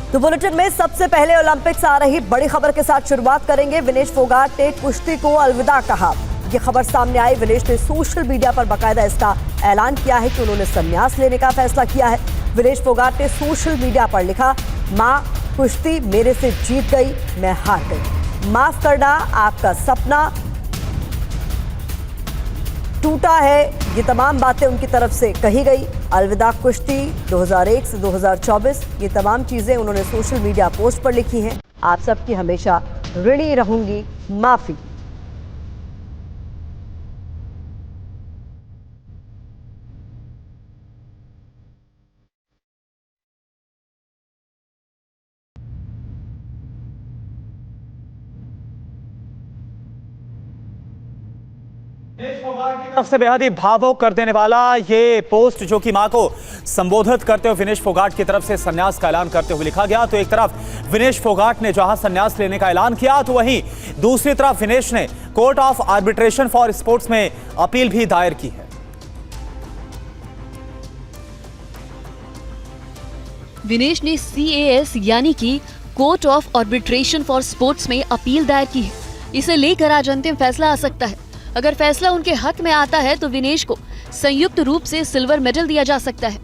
तो बुलेटिन में सबसे पहले ओलंपिक से आ रही बड़ी खबर के साथ शुरुआत करेंगे। विनेश फोगाट ने कुश्ती को अलविदा कहा। ये खबर सामने आई। विनेश ने सोशल मीडिया पर बाकायदा इसका ऐलान किया है कि उन्होंने संन्यास लेने का फैसला किया है। विनेश फोगाट ने सोशल मीडिया पर लिखा, मां कुश्ती मेरे से जीत गई, मैं हार गई। माफ करना आपका सपना टूटा है। ये तमाम बातें उनकी तरफ से कही गई। अलविदा कुश्ती 2001 से 2024, ये तमाम चीजें उन्होंने सोशल मीडिया पोस्ट पर लिखी हैं। आप सबकी हमेशा ऋणी रहूंगी, माफी। विनेश फोगाट की तरफ से बेहद ही भावुक कर देने वाला ये पोस्ट, जो कि मां को संबोधित करते हुए विनेश फोगाट की तरफ से संन्यास का ऐलान करते हुए लिखा गया। तो एक तरफ विनेश फोगाट ने जहां संन्यास लेने का ऐलान किया, तो वहीं दूसरी तरफ विनेश ने court of arbitration for sports में अपील भी दायर की है। विनेश ने CAS यानी कि court of arbitration for sports में अपील दायर की है। इसे लेकर आज अंतिम फैसला आ सकता है। अगर फैसला उनके हक में आता है तो विनेश को संयुक्त रूप से सिल्वर मेडल दिया जा सकता है।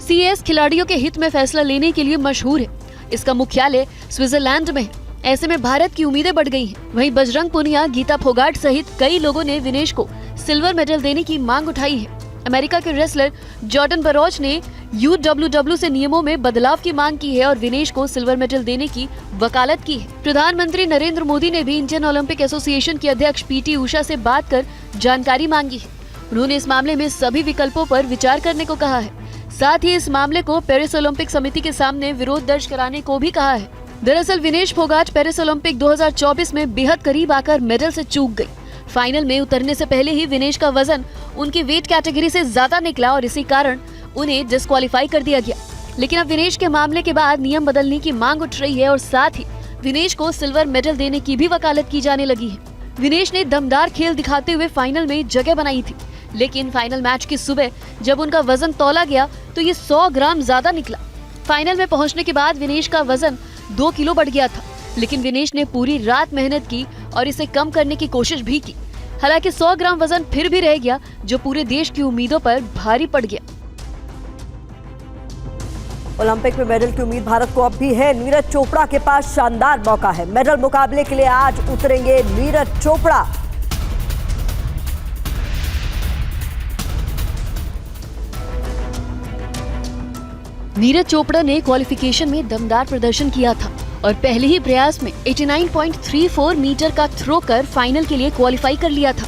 CAS खिलाड़ियों के हित में फैसला लेने के लिए मशहूर है। इसका मुख्यालय स्विट्जरलैंड में है। ऐसे में भारत की उम्मीदें बढ़ गई हैं। वहीं बजरंग पुनिया, गीता फोगाट सहित कई लोगों ने विनेश को सिल्वर मेडल देने की मांग उठाई है। अमेरिका के रेसलर जॉर्डन बरोच ने UWW से नियमों में बदलाव की मांग की है और विनेश को सिल्वर मेडल देने की वकालत की है। प्रधानमंत्री नरेंद्र मोदी ने भी इंडियन ओलंपिक एसोसिएशन की अध्यक्ष PT उषा से बात कर जानकारी मांगी है। उन्होंने इस मामले में सभी विकल्पों पर विचार करने को कहा है। साथ ही इस मामले को पेरिस ओलंपिक समिति के सामने विरोध दर्ज कराने को भी कहा है। दरअसल विनेश फोगाट पेरिस ओलंपिक 2024 में बेहद करीब आकर मेडल से चूक गई। फाइनल में उतरने से पहले ही विनेश का वजन उनकी वेट कैटेगरी से ज्यादा निकला और इसी कारण उन्हें डिस्क्वालीफाई कर दिया गया। लेकिन अब विनेश के मामले के बाद नियम बदलने की मांग उठ रही है और साथ ही विनेश को सिल्वर मेडल देने की भी वकालत की जाने लगी है। विनेश ने दमदार खेल दिखाते हुए फाइनल में जगह बनाई थी, लेकिन फाइनल मैच की सुबह जब उनका वजन तौला गया तो ये 100 ग्राम ज्यादा निकला। फाइनल में पहुंचने के बाद विनेश का वजन 2 किलो बढ़ गया था, लेकिन विनेश ने पूरी रात मेहनत की और इसे कम करने की कोशिश भी की। हालांकि 100 ग्राम वजन फिर भी रह गया, जो पूरे देश की उम्मीदों पर भारी पड़ गया। ओलंपिक में मेडल की उम्मीद भारत को अब भी है। नीरज चोपड़ा के पास शानदार मौका है। मेडल मुकाबले के लिए आज उतरेंगे नीरज चोपड़ा। नीरज चोपड़ा ने क्वालिफिकेशन में दमदार प्रदर्शन किया था और पहले ही प्रयास में 89.34 मीटर का थ्रो कर फाइनल के लिए क्वालिफाई कर लिया था।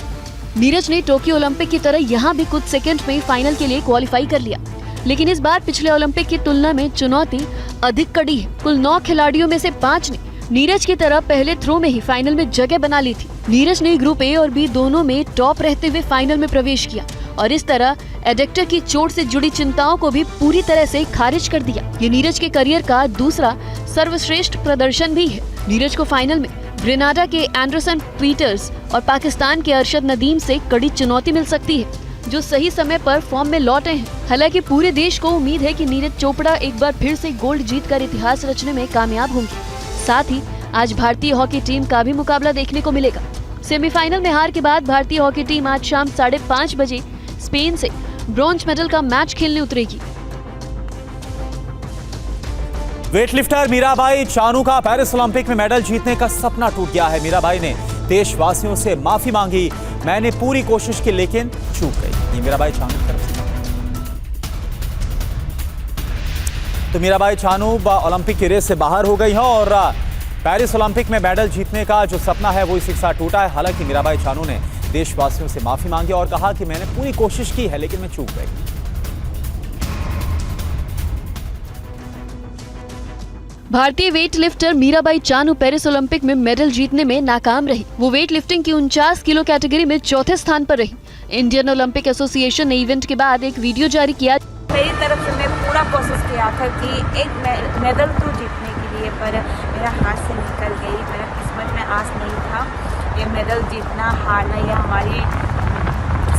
नीरज ने टोक्यो ओलंपिक की तरह यहाँ भी कुछ सेकंड में फाइनल के लिए क्वालिफाई कर लिया, लेकिन इस बार पिछले ओलंपिक की तुलना में चुनौती अधिक कड़ी है। कुल 9 खिलाड़ियों में से 5 ने नीरज की तरह पहले थ्रो में ही फाइनल में जगह बना ली थी। नीरज ने ग्रुप A और B दोनों में टॉप रहते हुए फाइनल में प्रवेश किया और इस तरह एडेक्टर की चोट से जुड़ी चिंताओं को भी पूरी तरह से खारिज कर दिया। ये नीरज के करियर का दूसरा सर्वश्रेष्ठ प्रदर्शन भी है। नीरज को फाइनल में ग्रेनाडा के एंडरसन पीटर्स और पाकिस्तान के अरशद नदीम से कड़ी चुनौती मिल सकती है, जो सही समय पर फॉर्म में लौटे हैं। हालांकि पूरे देश को उम्मीद है कि नीरज चोपड़ा एक बार फिर से गोल्ड जीतकर इतिहास रचने में कामयाब होंगे। साथ ही आज भारतीय हॉकी टीम का भी मुकाबला देखने को मिलेगा। सेमीफाइनल में हार के बाद भारतीय हॉकी टीम आज शाम 5:30 बजे स्पेन से ब्रॉन्ज मेडल का मैच खेलने उतरेगी। वेटलिफ्टर मीराबाई चानू का पेरिस ओलंपिक में मेडल जीतने का सपना टूट गया है। मीराबाई ने देशवासियों से माफी मांगी। मैंने पूरी कोशिश की लेकिन चूक गई। ये मीराबाई चानू की तरफ से। तो मीराबाई चानू ओलंपिक की रेस से बाहर हो गई है और पेरिस ओलंपिक में मेडल जीतने का जो सपना है वो इसी के साथ टूटा है। हालांकि मीराबाई चानू ने देशवासियों से माफी मांगी और कहा कि मैंने पूरी कोशिश की है लेकिन मैं चूक गई। भारतीय weight lifter Mirabai Chanu Paris Olympic में मेडल जीतने में नाकाम रही। वो वेट लिफ्टिंग की 49 किलो कैटेगरी में चौथे स्थान पर रही। इंडियन ओलंपिक एसोसिएशन ने इवेंट के बाद एक वीडियो जारी किया। मेरी तरफ से मैं पूरा कोशिश किया था कि एक मेडल तो जीतने के लिए, पर मेरा हाथ से निकल गई। मेरा किस्मत में आस नहीं था। ये मेडल जीतना हारना ये हमारी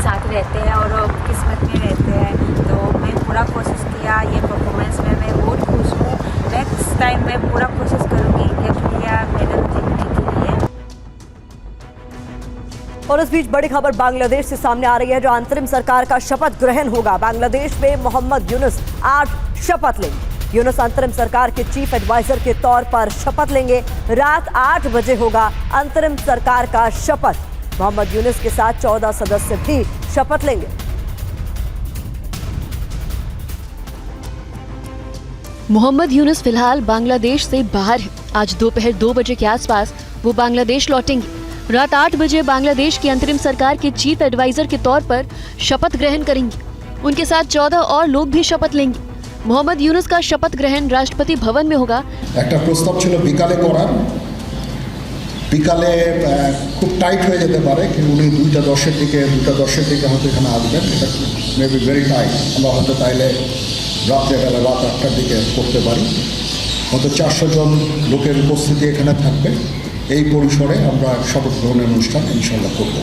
साथ रहते हैं और किस्मत में रहते हैं। तो मैं पूरा कोशिश किया। ये परफॉर्मेंस में मैं बहुत खुश हूँ। मैं नेक्स्ट टाइम मैं पूरा कोशिश करूँगी इंडिया मेडल जीतने के लिए। और इस बीच बड़ी खबर बांग्लादेश से सामने आ रही है, जो अंतरिम सरकार का शपथ ग्रहण होगा। बांग्लादेश में मोहम्मद यूनुस आज शपथ लेंगे। यूनुस अंतरिम सरकार के चीफ एडवाइजर के तौर पर शपथ लेंगे। रात 8 बजे होगा अंतरिम सरकार का शपथ। मोहम्मद यूनुस के साथ 14 सदस्य भी शपथ लेंगे। मोहम्मद यूनुस फिलहाल बांग्लादेश से बाहर है। आज दोपहर 2 बजे के आसपास वो बांग्लादेश लौटेंगे। रात 8 बजे बांग्लादेश की अंतरिम सरकार के चीफ एडवाइजर के तौर पर शपथ ग्रहण करेंगे। उनके साथ 14 और लोग भी शपथ लेंगे। मोहम्मद यूनुस का शपथ ग्रहण राष्ट्रपति भवन में होगा। একটা প্রস্তাব ছিল বিকালে করার, বিকালে খুব টাইট হয়ে যেতে পারে, কিন্তু উনি 2:10 দিকে হয়তো এখানে আসবেন। এটা মেবি ভেরি টাইট। আমরা হয়তো তাইলে রাত্রেবেলা রাত 8টার দিকে করতে পারি। হয়তো 400 জন লোকের উপস্থিতি এখানে থাকবে। এই পরিসরে আমরা শপথ গ্রহণের অনুষ্ঠান ইনশাআল্লাহ করব।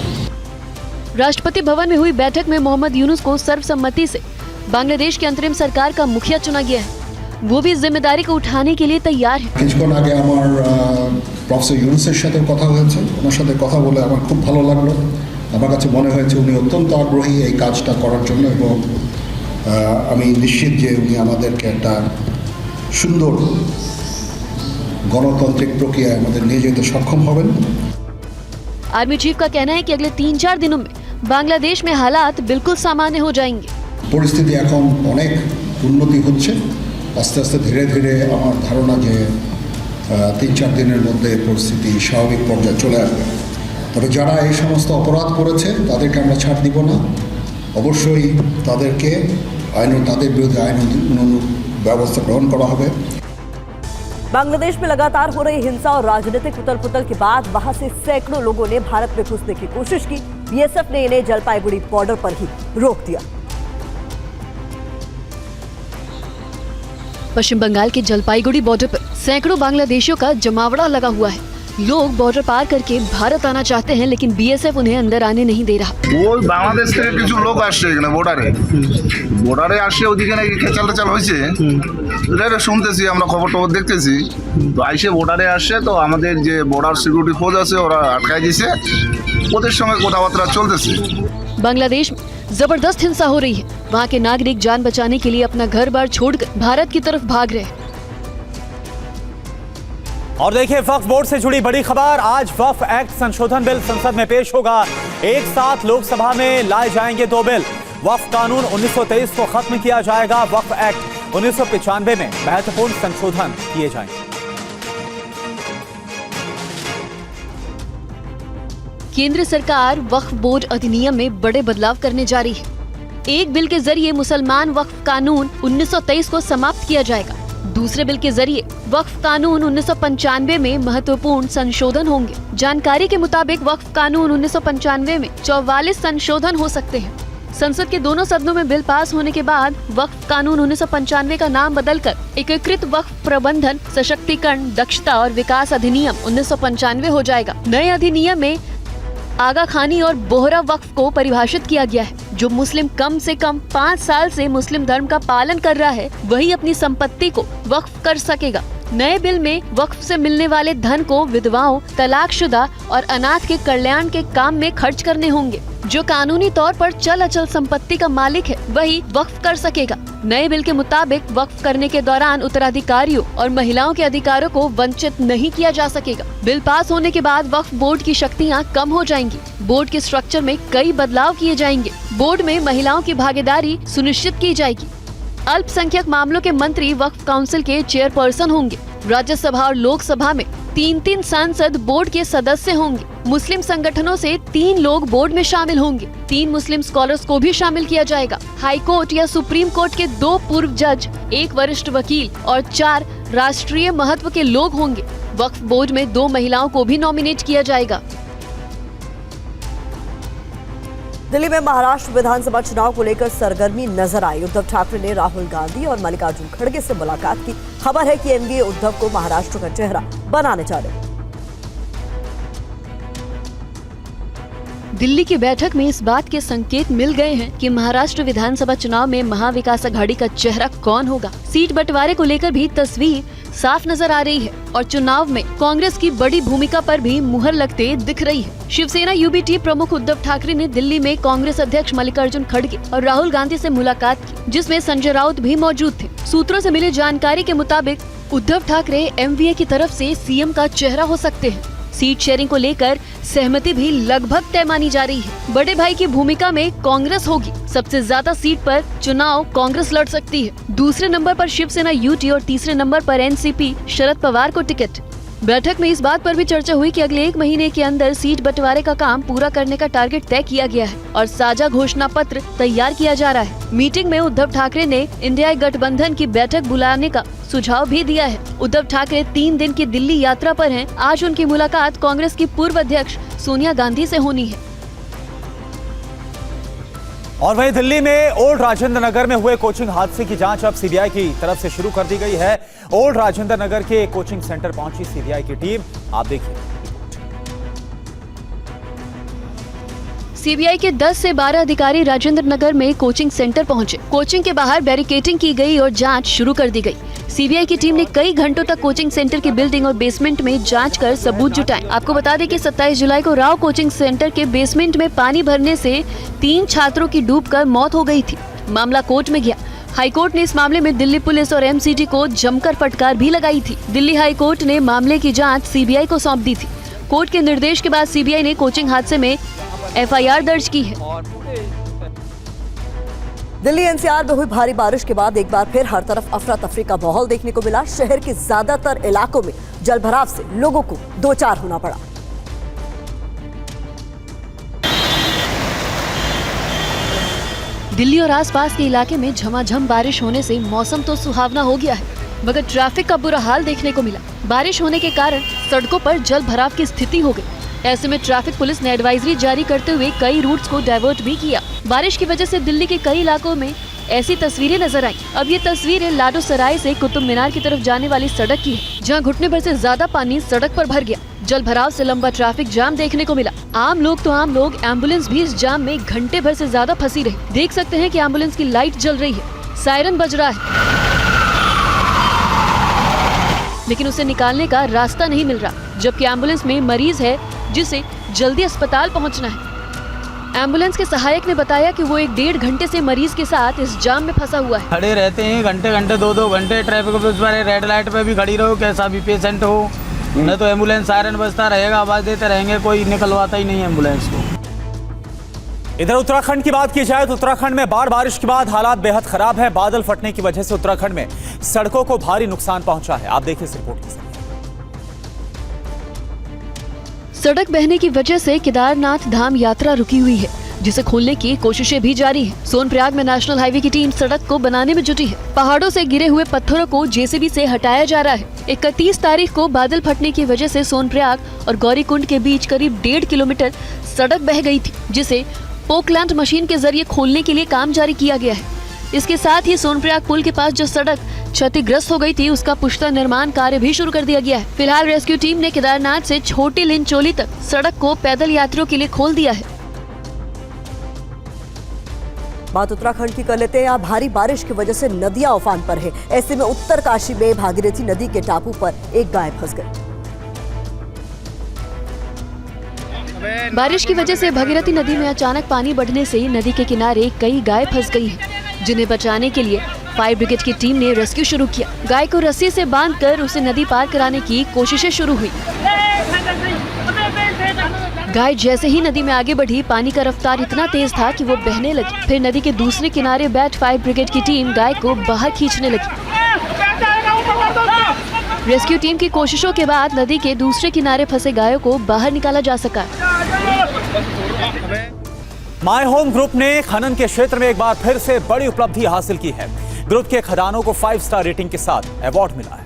राष्ट्रपति भवन में हुई बैठक में मोहम्मद यूनुस को सर्वसम्मति से बांग्लादेश की अंतरिम सरकार का मुखिया चुना गया है। वो भी जिम्मेदारी को उठाने के लिए तैयार है। কিছুক্ষণ আগে আমার প্রফেসর ইউনুসের সাথে কথা হয়েছে। ওনার সাথে কথা বলে আমার খুব ভালো লাগলো। আমার কাছে মনে হয়েছে উনি অত্যন্ত আগ্রহী এই কাজটা করার জন্য, এবং আমি নিশ্চিত যে উনি আমাদেরকে একটা সুন্দর গণতান্ত্রিক প্রক্রিয়ায় আমাদের নিয়ে যেতে সক্ষম হবেন। आर्मी चीफ का कहना है कि अगले 3-4 दिनों में बांग्लादेश में हालात बिल्कुल सामान्य हो जाएंगे। পরিস্থিতি এখন অনেক উন্নতি হচ্ছে। আস্তে আস্তে ধীরে ধীরে আমার ধারণা যে 3-4 দিনের মধ্যে পরিস্থিতি স্বাভাবিক পর্যায়ে চলে আসবে। তবে যারা এই সমস্ত অপরাধ করেছে তাদেরকে আমরা ছাড় দিব না। অবশ্যই তাদেরকে তাদের বিরুদ্ধে আইন ব্যবস্থা গ্রহণ করা হবে। बांग्लादेश में लगातार हो रही हिंसा और राजनीतिक उथल पुथल के बाद वहां से सैकड़ों लोगों ने भारत में घुसने की कोशिश की। बीएसएफ ने इन्हें जलपाईगुड़ी बॉर्डर पर ही रोक दिया। पश्चिम बंगाल के जलपाईगुड़ी बॉर्डर पर सैकड़ों बांग्लादेशियों का जमावड़ा लगा हुआ है। लोग बॉर्डर पार करके भारत आना चाहते हैं, लेकिन बीएसएफ उन्हें अंदर आने नहीं दे रहा। ওই বাংলাদেশ থেকে কিছু লোক আসছে এখানে বর্ডারে আসে, ওদিকে নাকি খেচাল টেচাল হয়েছে। এটা শুনতেছি, আমরা খবর টবর দেখতেছি। তো আইসে বর্ডারে আসছে, তো আমাদের যে বর্ডার সিকিউরিটি ফোর্স আছে ওরা আটকায় দিয়েছে, ওদের সঙ্গে কথাবার্তা চলতেছে। बांग्लादेश में जबरदस्त हिंसा हो रही है। वहाँ के नागरिक जान बचाने के लिए अपना घर बार छोड़कर भारत की तरफ भाग रहे हैं। और देखिए वक्फ बोर्ड से जुड़ी बड़ी खबर। आज वक्फ एक्ट संशोधन बिल संसद में पेश होगा। एक साथ लोकसभा में लाए जाएंगे 2 बिल। वक्फ कानून 1923 को खत्म किया जाएगा। वक्फ एक्ट 1995 में महत्वपूर्ण संशोधन किए जाएंगे। केंद्र सरकार वक्फ बोर्ड अधिनियम में बड़े बदलाव करने जा रही है। एक बिल के जरिए मुसलमान वक्फ कानून 1923 को समाप्त किया जाएगा। दूसरे बिल के जरिए वक्फ कानून 1995 में महत्वपूर्ण संशोधन होंगे। जानकारी के मुताबिक वक्फ कानून 1995 में 44 संशोधन हो सकते हैं। संसद के दोनों सदनों में बिल पास होने के बाद वक्फ कानून 1995 का नाम बदलकर एकीकृत वक्फ प्रबंधन, सशक्तिकरण, दक्षता और विकास अधिनियम 1995 हो जाएगा। नए अधिनियम में आगा खानी और बोहरा वक्फ को परिभाषित किया गया है। जो मुस्लिम कम से कम 5 साल से मुस्लिम धर्म का पालन कर रहा है, वही अपनी संपत्ति को वक्फ कर सकेगा। नए बिल में वक्फ से मिलने वाले धन को विधवाओं, तलाकशुदा और अनाथ के कल्याण के काम में खर्च करने होंगे। जो कानूनी तौर पर चल अचल संपत्ति का मालिक है, वही वक्फ कर सकेगा। नए बिल के मुताबिक वक्फ करने के दौरान उत्तराधिकारियों और महिलाओं के अधिकारों को वंचित नहीं किया जा सकेगा। बिल पास होने के बाद वक्फ बोर्ड की शक्तियाँ कम हो जाएंगी। बोर्ड के स्ट्रक्चर में कई बदलाव किए जाएंगे। बोर्ड में महिलाओं की भागीदारी सुनिश्चित की जाएगी। अल्पसंख्यक मामलों के मंत्री वक्फ काउंसिल के चेयरपर्सन होंगे। राज्यसभा और लोकसभा में 3-3 सांसद बोर्ड के सदस्य होंगे। मुस्लिम संगठनों से 3 लोग बोर्ड में शामिल होंगे। 3 मुस्लिम स्कॉलर्स को भी शामिल किया जाएगा। हाई कोर्ट या सुप्रीम कोर्ट के 2 पूर्व जज, 1 वरिष्ठ वकील और 4 राष्ट्रीय महत्व के लोग होंगे। वक्फ बोर्ड में 2 महिलाओं को भी नॉमिनेट किया जाएगा। दिल्ली में महाराष्ट्र विधानसभा चुनाव को लेकर सरगर्मी नजर आई। उद्धव ठाकरे ने राहुल गांधी और मल्लिकार्जुन खड़गे से मुलाकात की। खबर है कि एनडीए उद्धव को महाराष्ट्र का चेहरा बनाने जा रहे हैं। दिल्ली की बैठक में इस बात के संकेत मिल गए हैं कि महाराष्ट्र विधानसभा चुनाव में महाविकास अघाड़ी का चेहरा कौन होगा। सीट बंटवारे को लेकर भी तस्वीर साफ नजर आ रही है और चुनाव में कांग्रेस की बड़ी भूमिका पर भी मुहर लगते दिख रही है। शिवसेना यूबीटी प्रमुख उद्धव ठाकरे ने दिल्ली में कांग्रेस अध्यक्ष मल्लिकार्जुन खड़गे और राहुल गांधी से मुलाकात की, जिसमें संजय राउत भी मौजूद थे। सूत्रों से मिली जानकारी के मुताबिक उद्धव ठाकरे एमवीए की तरफ से सीएम का चेहरा हो सकते हैं। सीट शेयरिंग को लेकर सहमति भी लगभग तय मानी जा रही है। बड़े भाई की भूमिका में कांग्रेस होगी। सबसे ज्यादा सीट पर चुनाव कांग्रेस लड़ सकती है। दूसरे नंबर पर शिवसेना यूटी और तीसरे नंबर पर एनसीपी शरद पवार को टिकट। बैठक में इस बात पर भी चर्चा हुई कि अगले 1 महीने के अंदर सीट बंटवारे का काम पूरा करने का टारगेट तय किया गया है और साझा घोषणा पत्र तैयार किया जा रहा है। मीटिंग में उद्धव ठाकरे ने इंडिया गठबंधन की बैठक बुलाने का सुझाव भी दिया है। उद्धव ठाकरे 3 दिन की दिल्ली यात्रा पर हैं। आज उनकी मुलाकात कांग्रेस की पूर्व अध्यक्ष सोनिया गांधी से होनी है। और वहीं दिल्ली में ओल्ड राजेंद्र नगर में हुए कोचिंग हादसे की जांच अब सीबीआई की तरफ से शुरू कर दी गई है। ओल्ड राजेंद्र नगर के एक कोचिंग सेंटर पहुंची सीबीआई की टीम। आप देखिए। सीबीआई के 10 से 12 अधिकारी राजेंद्र नगर में कोचिंग सेंटर पहुंचे। कोचिंग के बाहर बैरिकेडिंग की गई और जांच शुरू कर दी गई। सीबीआई की टीम ने कई घंटों तक कोचिंग सेंटर की बिल्डिंग और बेसमेंट में जांच कर सबूत जुटाए। आपको बता दें कि 27 जुलाई को राव कोचिंग सेंटर के बेसमेंट में पानी भरने से 3 छात्रों की डूबकर मौत हो गई थी। मामला कोर्ट में गया। हाईकोर्ट ने इस मामले में दिल्ली पुलिस और एमसीडी को जमकर फटकार भी लगाई थी। दिल्ली हाईकोर्ट ने मामले की जाँच सीबीआई को सौंप दी थी। कोर्ट के निर्देश के बाद सीबीआई ने कोचिंग हादसे में एफआईआर दर्ज की है। दिल्ली एनसीआर में हुई भारी बारिश के बाद एक बार फिर हर तरफ अफरा तफरी का माहौल देखने को मिला। शहर के ज्यादातर इलाकों में जलभराव से लोगों को दो चार होना पड़ा। दिल्ली और आसपास के इलाके में झमाझम बारिश होने से मौसम तो सुहावना हो गया है, मगर ट्रैफिक का बुरा हाल देखने को मिला। बारिश होने के कारण सड़कों पर जल भराव की स्थिति हो गई। ऐसे में ट्रैफिक पुलिस ने एडवाइजरी जारी करते हुए कई रूट्स को डाइवर्ट भी किया। बारिश की वजह से दिल्ली के कई इलाकों में ऐसी तस्वीरें नजर आई। अब ये तस्वीरें लाडो सराय से कुतुब मीनार की तरफ जाने वाली सड़क की है, जहां घुटने भर से ज्यादा पानी सड़क पर भर गया। जल भराव से लंबा ट्रैफिक जाम देखने को मिला। आम लोग, एम्बुलेंस भी इस जाम में घंटे भर से ज्यादा फंसी रही। देख सकते हैं कि एम्बुलेंस की लाइट जल रही है, सायरन बज रहा है, लेकिन उसे निकालने का रास्ता नहीं मिल रहा। जबकि एम्बुलेंस में मरीज है जिसे जल्दी अस्पताल पहुंचना है। एम्बुलेंस के सहायक ने बताया कि वो 1-1.5 घंटे से मरीज के साथ इस जाम में फंसा हुआ है। खड़े रहते हैं घंटे 2-2 घंटे ट्रैफिक पुलिस पर, रेड लाइट पे भी खड़ी रहो, कैसा भी पेशेंट हो, न तो एम्बुलेंस सायरन बजता रहेगा, आवाज देते रहेंगे, कोई निकलवाता ही नहीं एम्बुलेंस को। इधर उत्तराखंड की बात की जाए तो उत्तराखंड में बारिश के बाद हालात बेहद खराब है। बादल फटने की वजह से उत्तराखंड में सड़कों को भारी नुकसान पहुंचा है। आप देखिए इस रिपोर्ट के साथ। सड़क बहने की वजह से केदारनाथ धाम यात्रा रुकी हुई है, जिसे खोलने की कोशिशें भी जारी हैं। सोनप्रयाग में नेशनल हाईवे की टीम सड़क को बनाने में जुटी है। पहाड़ों से गिरे हुए पत्थरों को जेसीबी से हटाया जा रहा है। 31 तारीख को बादल फटने की वजह से सोनप्रयाग और गौरीकुंड के बीच करीब 1.5 किलोमीटर सड़क बह गई थी, जिसे पोकलैंड मशीन के जरिए खोलने के लिए काम जारी किया गया है। इसके साथ ही सोनप्रयाग पुल के पास जो सड़क क्षतिग्रस्त हो गई थी, उसका पुख्ता निर्माण कार्य भी शुरू कर दिया गया है। फिलहाल रेस्क्यू टीम ने केदारनाथ से छोटी लिंचोली तक सड़क को पैदल यात्रियों के लिए खोल दिया है। बात उत्तराखंड की कर लेते हैं। यहाँ भारी बारिश की वजह से नदियां उफान पर है। ऐसे में उत्तरकाशी में भागीरथी नदी के टापू पर एक गाय फंस गई। बारिश की वजह से भागीरथी नदी में अचानक पानी बढ़ने से नदी के किनारे कई गाय फंस गई हैं, जिन्हें बचाने के लिए फायर ब्रिगेड की टीम ने रेस्क्यू शुरू किया। गाय को रस्सी से बांधकर उसे नदी पार कराने की कोशिशें शुरू हुई। गाय जैसे ही नदी में आगे बढ़ी, पानी का रफ्तार इतना तेज था कि वो बहने लगी। फिर नदी के दूसरे किनारे बैठ फायर ब्रिगेड की टीम गाय को बाहर खींचने लगी। रेस्क्यू टीम की कोशिशों के बाद नदी के दूसरे किनारे फंसे गायों को बाहर निकाला जा सका। माय होम ग्रुप ने खनन के क्षेत्र में एक बार फिर से बड़ी उपलब्धि हासिल की है। ग्रुप के खदानों को 5 स्टार रेटिंग के साथ अवार्ड मिला है।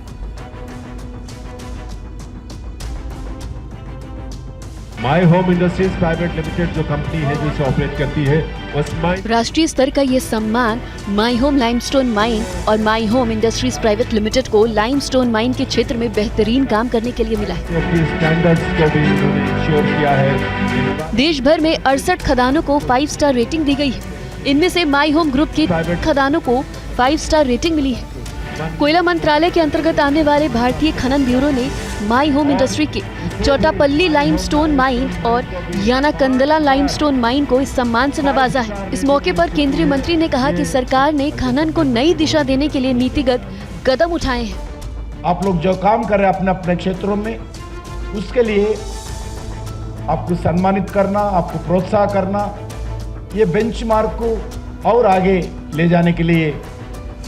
My home industries private limited जो कंपनी है जो इसे ऑपरेट करती है, राष्ट्रीय स्तर का ये सम्मान माय होम लाइमस्टोन माइन और my home industries private limited को लाइमस्टोन माइन के क्षेत्र में बेहतरीन काम करने के लिए मिला है। स्टैंडर्ड्स को भी इन्होंने इंश्योर किया है। देश भर में 68 खदानों को 5 स्टार रेटिंग दी गई है। इनमें से माय होम ग्रुप के खदानों को 5 स्टार रेटिंग मिली है। कोयला मंत्रालय के अंतर्गत आने वाले भारतीय खनन ब्यूरो ने माई होम इंडस्ट्री के चौटापल्ली लाइमस्टोन माइन और यानाकंदला लाइमस्टोन माइन को इस सम्मान से नवाजा है। इस मौके पर केंद्रीय मंत्री ने कहा कि सरकार ने खनन को नई दिशा देने के लिए नीतिगत कदम उठाए हैं। आप लोग जो काम कर रहे हैं अपने अपने क्षेत्रों में, उसके लिए आपको सम्मानित करना, आपको प्रोत्साहन करना, ये बेंचमार्क को और आगे ले जाने के लिए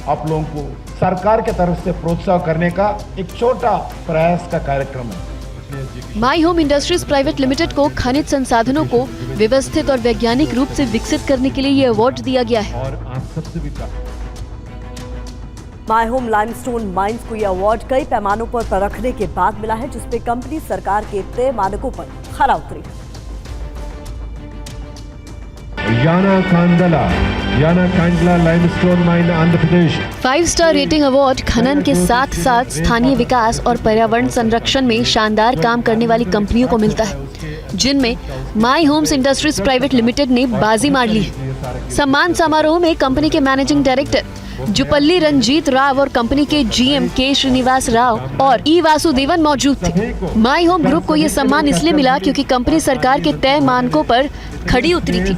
आप लोगों को सरकार के तरफ से प्रोत्साहन करने का एक छोटा प्रयास का कार्यक्रम है। My home industries private limited को खनिज संसाधनों को व्यवस्थित और वैज्ञानिक रूप से विकसित करने के लिए ये अवार्ड दिया गया है। और आप सबसे भी माई होम लाइमस्टोन माइंस को यह अवार्ड कई पैमानों पर परखने के बाद मिला है, जिसपे कंपनी सरकार के तय मानकों पर खरा उतरी है। यानाकांडला limestone mine Andhra Pradesh 5 star rating award खनन के साथ साथ स्थानीय विकास और पर्यावरण संरक्षण में शानदार काम करने वाली कंपनियों को मिलता है, जिनमें माई होम्स इंडस्ट्रीज प्राइवेट लिमिटेड ने बाजी मार ली है। सम्मान समारोह में कंपनी के मैनेजिंग डायरेक्टर जुपल्ली रंजीत राव और कंपनी के जीएम के श्रीनिवास राव और ई वासुदेवन मौजूद थे। माई होम ग्रुप को यह सम्मान इसलिए मिला क्योंकि कंपनी सरकार के तय मानकों पर खड़ी उतरी थी।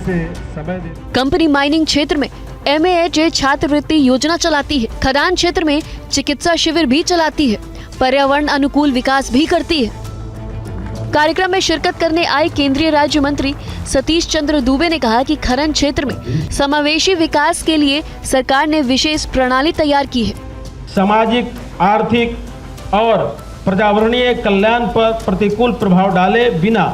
कंपनी माइनिंग क्षेत्र में MAHA छात्रवृत्ति योजना चलाती है, खदान क्षेत्र में चिकित्सा शिविर भी चलाती है, पर्यावरण अनुकूल विकास भी करती है। कार्यक्रम में शिरकत करने आए केंद्रीय राज्य मंत्री सतीश चंद्र दुबे ने कहा कि खनन क्षेत्र में समावेशी विकास के लिए सरकार ने विशेष प्रणाली तैयार की है। सामाजिक, आर्थिक और पर्यावरणीय कल्याण पर प्रतिकूल प्रभाव डाले बिना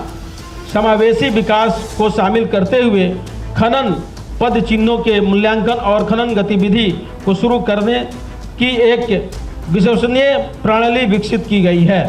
समावेशी विकास को शामिल करते हुए खनन पद चिन्हों के मूल्यांकन और खनन गतिविधि को शुरू करने की एक विश्वसनीय प्रणाली विकसित की गई है।